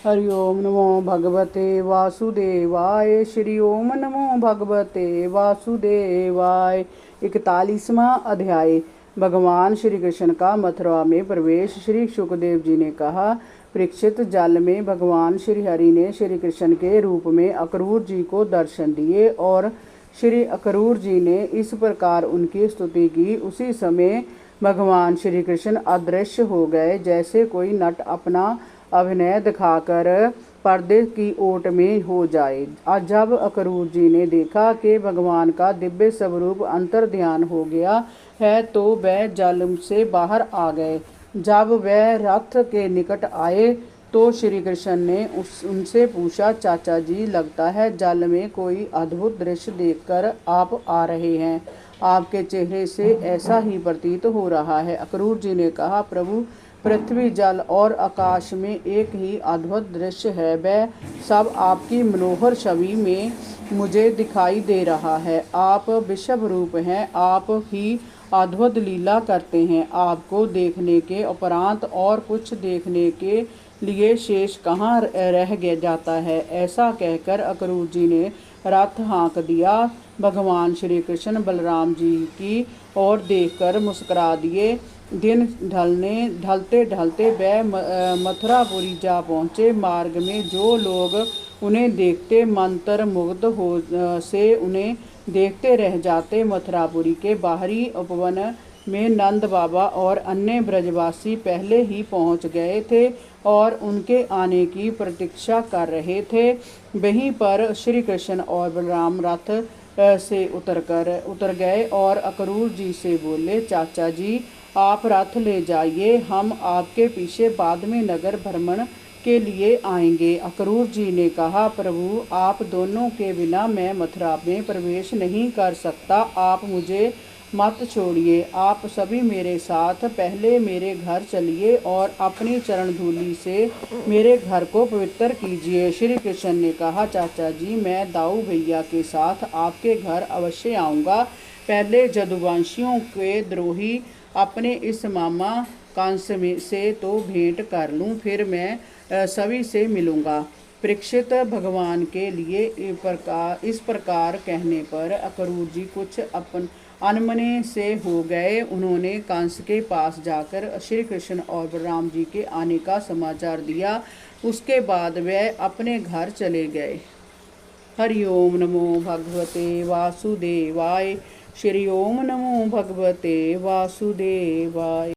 हरि ओम नमो भगवते वासुदेवाय। श्री ओम नमो भगवते वासुदेवाय। 41वां अध्याय। भगवान श्री कृष्ण का मथुरा में प्रवेश। श्री सुखदेव जी ने कहा, परीक्षित, जल में भगवान श्री हरि ने श्री कृष्ण के रूप में अक्रूर जी को दर्शन दिए और श्री अक्रूर जी ने इस प्रकार उनकी स्तुति की। उसी समय भगवान श्री कृष्ण अदृश्य हो गए, जैसे कोई नट अपना अभिनय दिखाकर पर्दे की ओट में हो जाए। जब अक्रूर जी ने देखा कि भगवान का दिव्य स्वरूप अंतर ध्यान हो गया है तो वह जल से बाहर आ गए। जब वह रथ के निकट आए तो श्री कृष्ण ने उनसे पूछा, चाचा जी, लगता है जल में कोई अद्भुत दृश्य देखकर आप आ रहे हैं। आपके चेहरे से ऐसा ही प्रतीत हो रहा है। अक्रूर जी ने कहा, प्रभु, पृथ्वी, जल और आकाश में एक ही अद्भुत दृश्य है। वह सब आपकी मनोहर छवि में मुझे दिखाई दे रहा है। आप विश्व रूप हैं, आप ही अद्भुत लीला करते हैं। आपको देखने के उपरांत और कुछ देखने के लिए शेष कहाँ रह जाता है। ऐसा कहकर अक्रूर जी ने रथ हाँक दिया। भगवान श्री कृष्ण बलराम जी की ओर देखकर मुस्कुरा दिए। दिन ढलते ढलते वह मथुरापुरी जा पहुँचे। मार्ग में जो लोग उन्हें देखते मंत्रमुग्ध हो से उन्हें देखते रह जाते। मथुरापुरी के बाहरी उपवन में नंद बाबा और अन्य ब्रजवासी पहले ही पहुंच गए थे और उनके आने की प्रतीक्षा कर रहे थे। वहीं पर श्री कृष्ण और बलराम रथ से उतर गए और अक्रूर जी से बोले, चाचा जी, आप रथ ले जाइए, हम आपके पीछे बाद में नगर भ्रमण के लिए आएंगे। अक्रूर जी ने कहा, प्रभु, आप दोनों के बिना मैं मथुरा में प्रवेश नहीं कर सकता। आप मुझे मत छोड़िए। आप सभी मेरे साथ पहले मेरे घर चलिए और अपनी चरण धूलि से मेरे घर को पवित्र कीजिए। श्री कृष्ण ने कहा, चाचा जी, मैं दाऊ भैया के साथ आपके घर अवश्य आऊँगा। पहले जदुवंशियों के द्रोही अपने इस मामा कंस से तो भेंट कर लूँ, फिर मैं सभी से मिलूँगा। परीक्षित, भगवान के लिए इस प्रकार कहने पर अक्रूर जी कुछ अनमने से हो गए। उन्होंने कंस के पास जाकर श्री कृष्ण और बलराम जी के आने का समाचार दिया। उसके बाद वह अपने घर चले गए। हरि ओम नमो भगवते वासुदेवाय। श्री ओम नमो भगवते वासुदेवाय।